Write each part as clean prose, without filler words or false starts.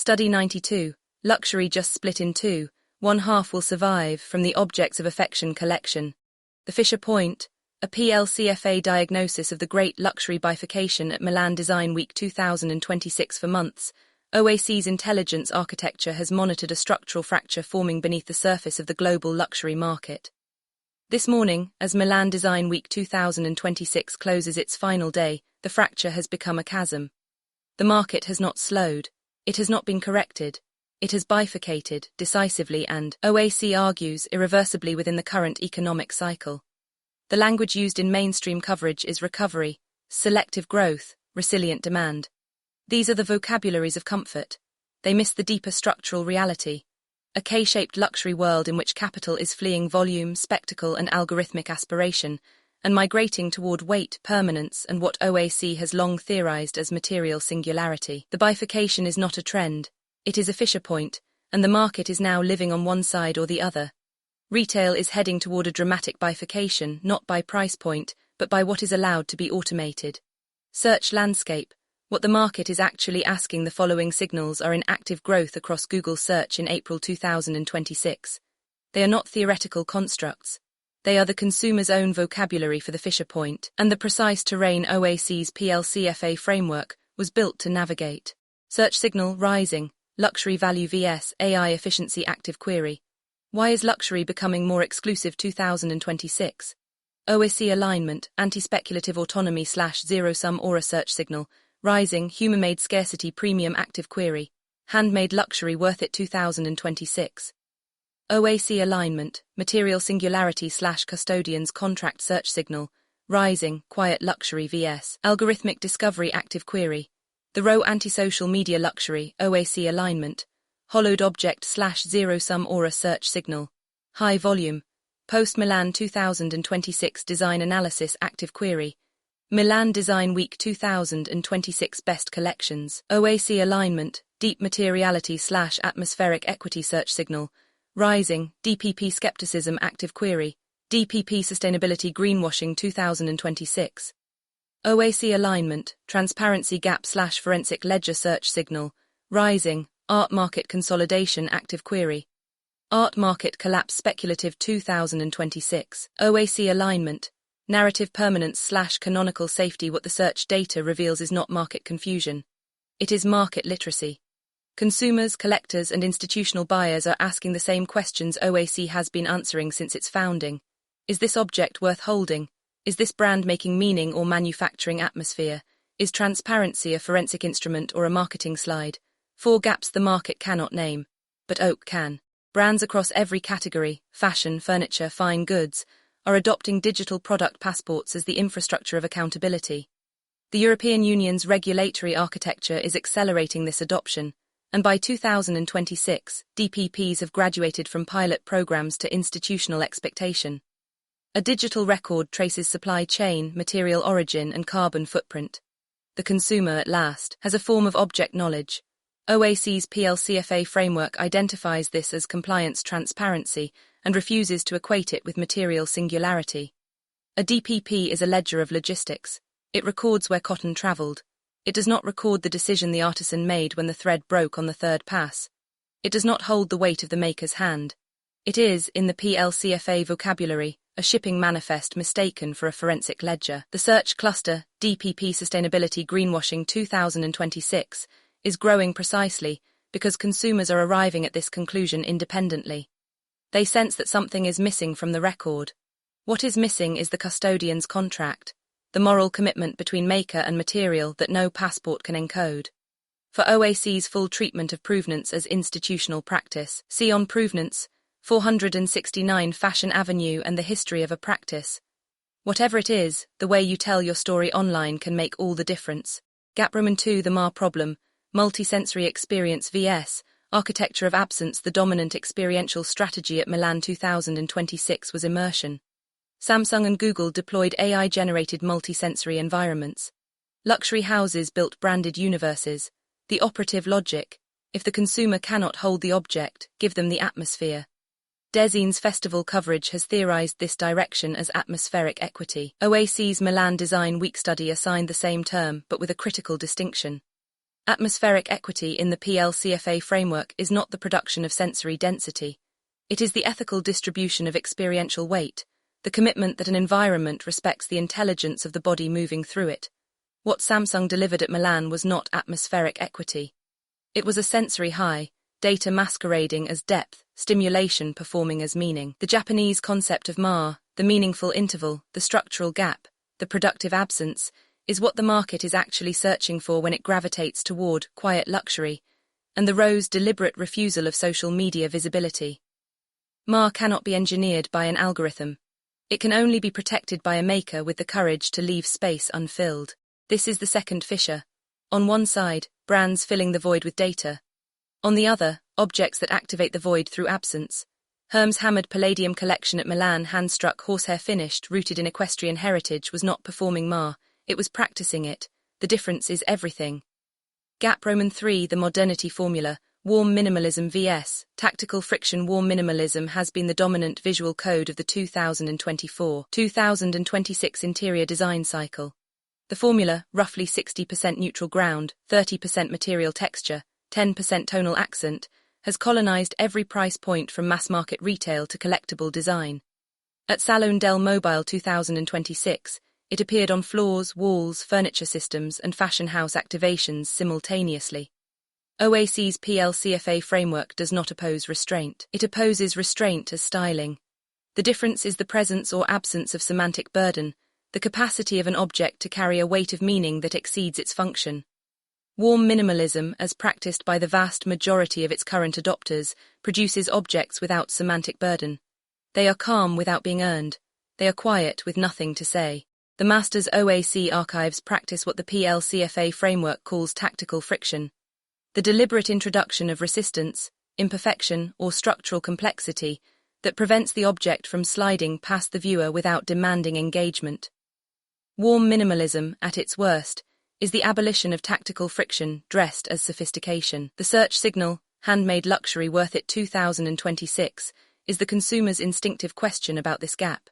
Study 92, Luxury Just Split in Two, One Half Will Survive, from the Objects of Affection collection. The Fissure Point, a PLCFA diagnosis of the Great Luxury Bifurcation at Milan Design Week 2026. For months, OAC's intelligence architecture has monitored a structural fracture forming beneath the surface of the global luxury market. This morning, as Milan Design Week 2026 closes its final day, the fracture has become a chasm. The market has not slowed. It has not been corrected. It has bifurcated, decisively and, OAC argues, irreversibly within the current economic cycle. The language used in mainstream coverage is recovery, selective growth, resilient demand. These are the vocabularies of comfort. They miss the deeper structural reality. A K-shaped luxury world in which capital is fleeing volume, spectacle and algorithmic aspiration, and migrating toward weight, permanence and what OAC has long theorized as material singularity. The bifurcation is not a trend, it is a fissure point, and the market is now living on one side or the other. Retail is heading toward a dramatic bifurcation, not by price point, but by what is allowed to be automated. Search landscape. What the market is actually asking. The following signals are in active growth across Google search in April 2026. They are not theoretical constructs. They are the consumer's own vocabulary for the fissure point, and the precise terrain OAC's PLCFA framework was built to navigate. Search signal rising, luxury value vs AI efficiency active query. Why is luxury becoming more exclusive 2026? OAC alignment, anti-speculative autonomy / zero-sum aura. Search signal rising, human-made scarcity premium active query. Handmade luxury worth it 2026. OAC alignment, material singularity / custodian's contract. Search signal rising, quiet luxury vs algorithmic discovery active query. The row antisocial media luxury. OAC alignment, hollowed object / zero-sum aura. Search signal high volume, post Milan 2026 design analysis active query. Milan Design Week 2026 Best Collections. OAC alignment, deep materiality / atmospheric equity. Search signal rising, DPP skepticism active query. DPP sustainability greenwashing 2026. OAC alignment, transparency gap / forensic ledger. Search signal rising, art market consolidation active query. Art market collapse speculative 2026. OAC alignment, narrative permanence / canonical safety. What the search data reveals is not market confusion. It is market literacy. Consumers, collectors and institutional buyers are asking the same questions OAC has been answering since its founding. Is this object worth holding? Is this brand making meaning or manufacturing atmosphere? Is transparency a forensic instrument or a marketing slide? 4 gaps the market cannot name, but Oak can. Brands across every category, fashion, furniture, fine goods, are adopting digital product passports as the infrastructure of accountability. The European Union's regulatory architecture is accelerating this adoption, and by 2026, DPPs have graduated from pilot programs to institutional expectation. A digital record traces supply chain, material origin, and carbon footprint. The consumer, at last, has a form of object knowledge. OAC's PLCFA framework identifies this as compliance transparency and refuses to equate it with material singularity. A DPP is a ledger of logistics. It records where cotton traveled. It does not record the decision the artisan made when the thread broke on the third pass. It does not hold the weight of the maker's hand. It is, in the PLCFA vocabulary, a shipping manifest mistaken for a forensic ledger. The search cluster, DPP Sustainability Greenwashing 2026, is growing precisely because consumers are arriving at this conclusion independently. They sense that something is missing from the record. What is missing is the custodian's contract, the moral commitment between maker and material that no passport can encode. For OAC's full treatment of provenance as institutional practice, see on Provenance, 469 Fashion Avenue and the History of a Practice. Whatever it is, the way you tell your story online can make all the difference. Gap Roman 2 The MAR Problem, Multisensory Experience vs. Architecture of Absence. The dominant experiential strategy at Milan 2026 was immersion. Samsung and Google deployed AI-generated multisensory environments. Luxury houses built branded universes. The operative logic: if the consumer cannot hold the object, give them the atmosphere. Design's festival coverage has theorized this direction as atmospheric equity. OAC's Milan Design Week study assigned the same term, but with a critical distinction. Atmospheric equity in the PLCFA framework is not the production of sensory density. It is the ethical distribution of experiential weight, the commitment that an environment respects the intelligence of the body moving through it. What Samsung delivered at Milan was not atmospheric equity. It was a sensory high, data masquerading as depth, stimulation performing as meaning. The Japanese concept of ma, the meaningful interval, the structural gap, the productive absence, is what the market is actually searching for when it gravitates toward quiet luxury, and the Rowe's deliberate refusal of social media visibility. Ma cannot be engineered by an algorithm. It can only be protected by a maker with the courage to leave space unfilled. This is the second fissure. On one side, brands filling the void with data. On the other, objects that activate the void through absence. Herm's hammered palladium collection at Milan, hand-struck horsehair finished, rooted in equestrian heritage, was not performing ma, it was practicing it. The difference is everything. Gap Roman 3, the modernity formula, warm minimalism vs. tactical friction. Warm minimalism has been the dominant visual code of the 2024-2026 interior design cycle. The formula, roughly 60% neutral ground, 30% material texture, 10% tonal accent, has colonized every price point from mass-market retail to collectible design. At Salone del Mobile 2026, it appeared on floors, walls, furniture systems, and fashion house activations simultaneously. OAC's PLCFA framework does not oppose restraint. It opposes restraint as styling. The difference is the presence or absence of semantic burden, the capacity of an object to carry a weight of meaning that exceeds its function. Warm minimalism, as practiced by the vast majority of its current adopters, produces objects without semantic burden. They are calm without being earned. They are quiet with nothing to say. The Masters OAC archives practice what the PLCFA framework calls tactical friction. The deliberate introduction of resistance, imperfection, or structural complexity that prevents the object from sliding past the viewer without demanding engagement. Warm minimalism, at its worst, is the abolition of tactical friction dressed as sophistication. The search signal, handmade luxury worth it 2026, is the consumer's instinctive question about this gap.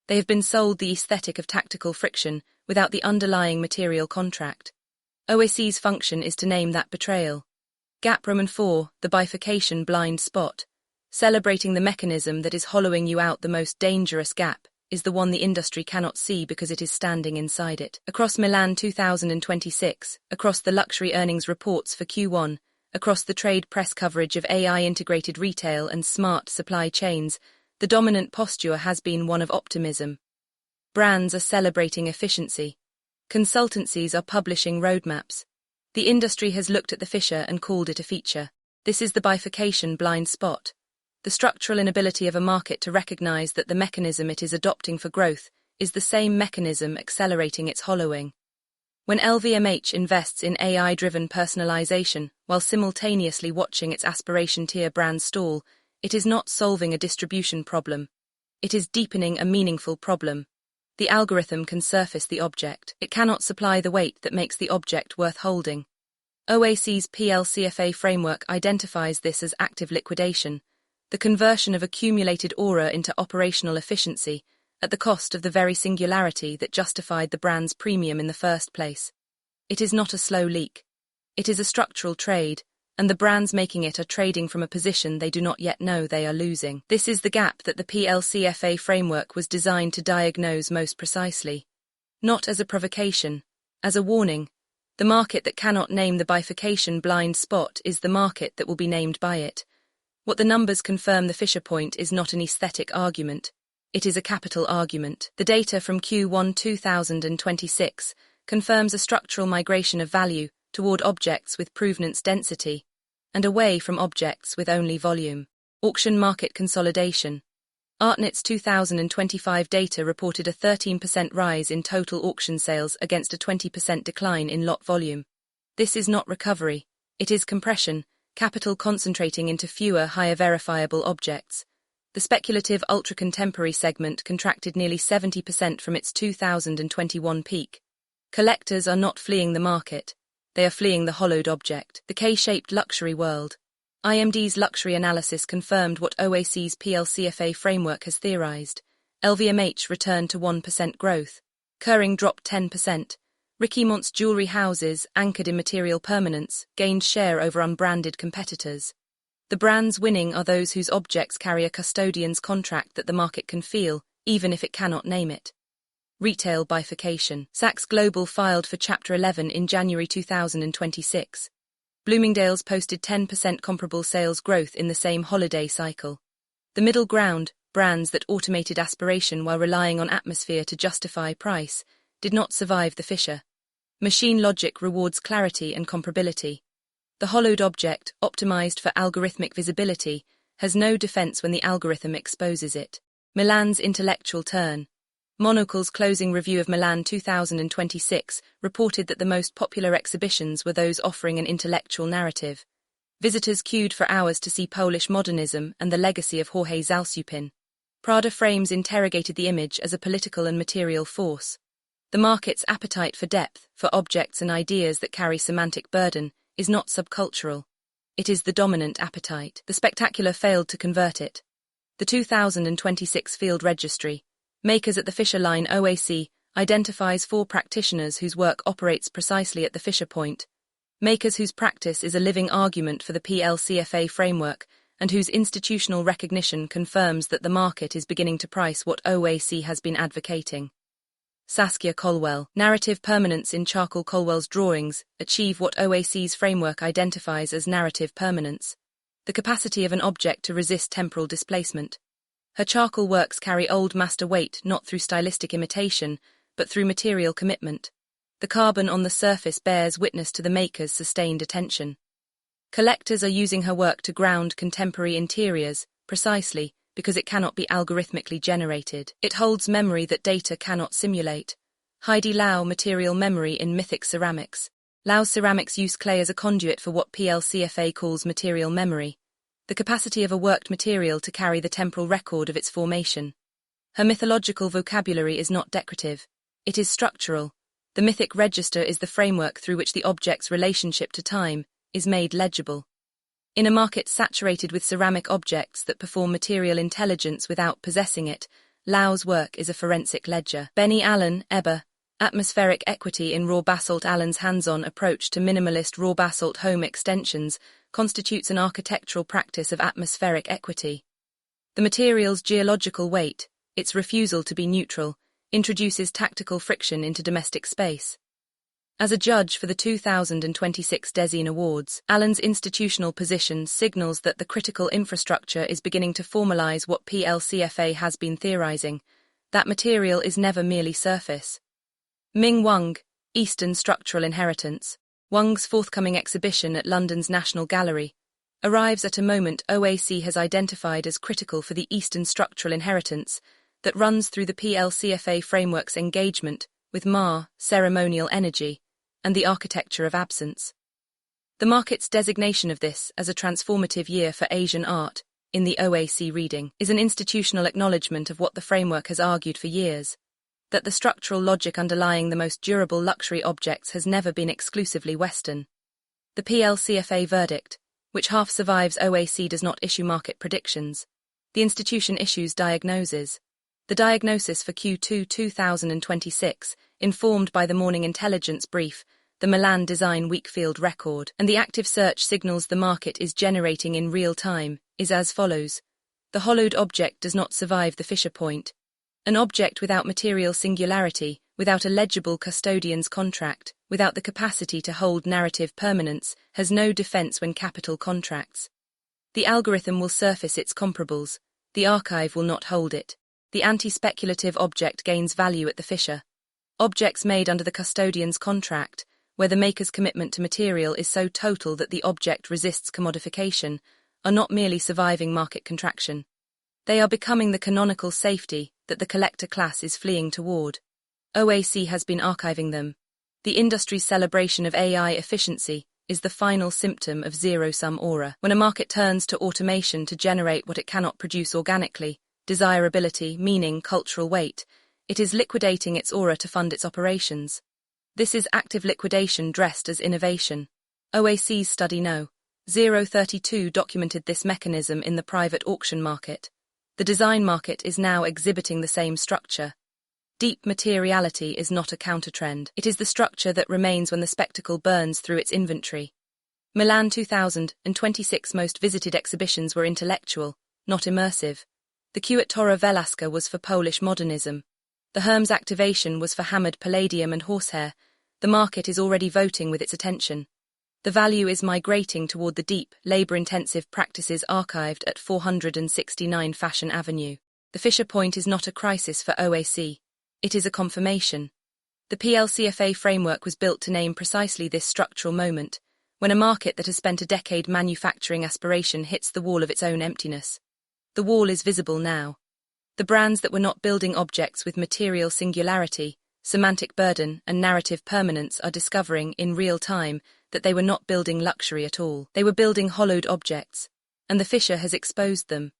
They have been sold the aesthetic of tactical friction without the underlying material contract. OAC's function is to name that betrayal. Gap Roman 4, the bifurcation blind spot, celebrating the mechanism that is hollowing you out. The most dangerous gap is the one the industry cannot see because it is standing inside it. Across Milan 2026, across the luxury earnings reports for Q1, across the trade press coverage of AI-integrated retail and smart supply chains, the dominant posture has been one of optimism. Brands are celebrating efficiency. Consultancies are publishing roadmaps. The industry has looked at the fissure and called it a feature. This is the bifurcation blind spot. The structural inability of a market to recognize that the mechanism it is adopting for growth is the same mechanism accelerating its hollowing. When LVMH invests in AI-driven personalization while simultaneously watching its aspiration tier brand stall, it is not solving a distribution problem. It is deepening a meaningful problem. The algorithm can surface the object. It cannot supply the weight that makes the object worth holding. OAC's PLCFA framework identifies this as active liquidation, the conversion of accumulated aura into operational efficiency, at the cost of the very singularity that justified the brand's premium in the first place. It is not a slow leak. It is a structural trade, and the brands making it are trading from a position they do not yet know they are losing. This is the gap that the PLCFA framework was designed to diagnose most precisely. Not as a provocation, as a warning. The market that cannot name the bifurcation blind spot is the market that will be named by it. What the numbers confirm: the Fissure Point is not an aesthetic argument. It is a capital argument. The data from Q1 2026 confirms a structural migration of value toward objects with provenance density, and away from objects with only volume. Auction market consolidation. Artnet's 2025 data reported a 13% rise in total auction sales against a 20% decline in lot volume. This is not recovery. It is compression, capital concentrating into fewer, higher verifiable objects. The speculative ultra-contemporary segment contracted nearly 70% from its 2021 peak. Collectors are not fleeing the market. They are fleeing the hollowed object. The K-shaped luxury world. IMD's luxury analysis confirmed what OAC's PLCFA framework has theorized. LVMH returned to 1% growth. Kering dropped 10%. Ricky Mont's jewelry houses, anchored in material permanence, gained share over unbranded competitors. The brands winning are those whose objects carry a custodian's contract that the market can feel, even if it cannot name it. Retail bifurcation. Saks Global filed for Chapter 11 in January 2026. Bloomingdale's posted 10% comparable sales growth in the same holiday cycle. The middle ground, brands that automated aspiration while relying on atmosphere to justify price, did not survive the fissure. Machine logic rewards clarity and comparability. The hollowed object, optimized for algorithmic visibility, has no defense when the algorithm exposes it. Milan's intellectual turn. Monocle's closing review of Milan 2026 reported that the most popular exhibitions were those offering an intellectual narrative. Visitors queued for hours to see Polish modernism and the legacy of Jorge Zalsupin. Prada frames interrogated the image as a political and material force. The market's appetite for depth, for objects and ideas that carry semantic burden, is not subcultural. It is the dominant appetite. The spectacular failed to convert it. The 2026 Field Registry, Makers at the Fissure Line OAC, identifies 4 practitioners whose work operates precisely at the Fissure Point. Makers whose practice is a living argument for the PLCFA framework and whose institutional recognition confirms that the market is beginning to price what OAC has been advocating. Saskia Colwell. Narrative permanence in Charcoal. Colwell's drawings achieve what OAC's framework identifies as narrative permanence, the capacity of an object to resist temporal displacement. Her charcoal works carry old master weight not through stylistic imitation, but through material commitment. The carbon on the surface bears witness to the maker's sustained attention. Collectors are using her work to ground contemporary interiors, precisely because it cannot be algorithmically generated. It holds memory that data cannot simulate. Heidi Lau. Material memory in Mythic Ceramics. Lau's ceramics use clay as a conduit for what PLCFA calls material memory, the capacity of a worked material to carry the temporal record of its formation. Her mythological vocabulary is not decorative. It is structural. The mythic register is the framework through which the object's relationship to time is made legible. In a market saturated with ceramic objects that perform material intelligence without possessing it, Lau's work is a forensic ledger. Benny Allen, Eber. Atmospheric equity in raw basalt. Allen's hands-on approach to minimalist raw basalt home extensions constitutes an architectural practice of atmospheric equity. The material's geological weight, its refusal to be neutral, introduces tactical friction into domestic space. As a judge for the 2026 Design Awards, Allen's institutional position signals that the critical infrastructure is beginning to formalize what PLCFA has been theorizing, that material is never merely surface. Ming Wang, Eastern Structural Inheritance. Wang's forthcoming exhibition at London's National Gallery arrives at a moment OAC has identified as critical for the Eastern structural inheritance that runs through the PLCFA framework's engagement with Ma, ceremonial energy, and the architecture of absence. The market's designation of this as a transformative year for Asian art, in the OAC reading, is an institutional acknowledgement of what the framework has argued for years, that the structural logic underlying the most durable luxury objects has never been exclusively Western. The PLCFA verdict, which half survives OAC, does not issue market predictions. The institution issues diagnoses. The diagnosis for Q2 2026, informed by the Morning Intelligence brief, the Milan Design weak field record, and the active search signals the market is generating in real time, is as follows. The hollowed object does not survive the Fissure Point. An object without material singularity, without a legible custodian's contract, without the capacity to hold narrative permanence, has no defense when capital contracts. The algorithm will surface its comparables. The archive will not hold it. The anti-speculative object gains value at the fissure. Objects made under the custodian's contract, where the maker's commitment to material is so total that the object resists commodification, are not merely surviving market contraction. They are becoming the canonical safety that the collector class is fleeing toward. OAC has been archiving them. The industry's celebration of AI efficiency is the final symptom of zero-sum aura. When a market turns to automation to generate what it cannot produce organically, desirability, meaning, cultural weight, it is liquidating its aura to fund its operations. This is active liquidation dressed as innovation. OAC's study No. 032 documented this mechanism in the private auction market. The design market is now exhibiting the same structure. Deep materiality is not a countertrend. It is the structure that remains when the spectacle burns through its inventory. Milan 2026 most visited exhibitions were intellectual, not immersive. The Quetzalcoatl Velasca was for Polish modernism. The Hermes activation was for hammered palladium and horsehair. The market is already voting with its attention. The value is migrating toward the deep, labor-intensive practices archived at 469 Fashion Avenue. The Fissure Point is not a crisis for OAC. It is a confirmation. The PLCFA framework was built to name precisely this structural moment, when a market that has spent a decade manufacturing aspiration hits the wall of its own emptiness. The wall is visible now. The brands that were not building objects with material singularity, semantic burden, and narrative permanence are discovering, in real time, that they were not building luxury at all. They were building hollowed objects, and the Fissure has exposed them.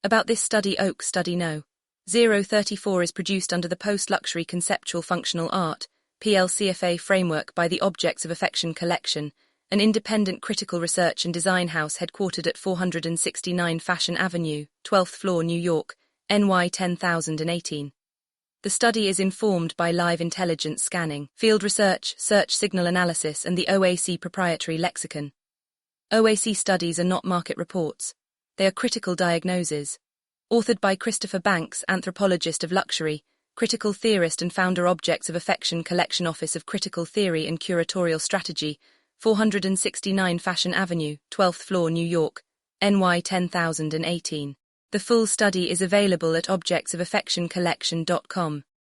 About this study Oak Study No. 034 is produced under the Post-Luxury Conceptual Functional Art, PLCFA framework by the Objects of Affection Collection, an independent critical research and design house headquartered at 469 Fashion Avenue, 12th floor, New York, NY 10018. The study is informed by live intelligence scanning, field research, search signal analysis, and the OAC proprietary lexicon. OAC studies are not market reports. They are critical diagnoses. Authored by Christopher Banks, anthropologist of luxury, critical theorist and founder Objects of Affection Collection Office of Critical Theory and Curatorial Strategy, 469 Fashion Avenue, 12th floor, New York, NY 10018. The full study is available at objectsofaffectioncollection.com.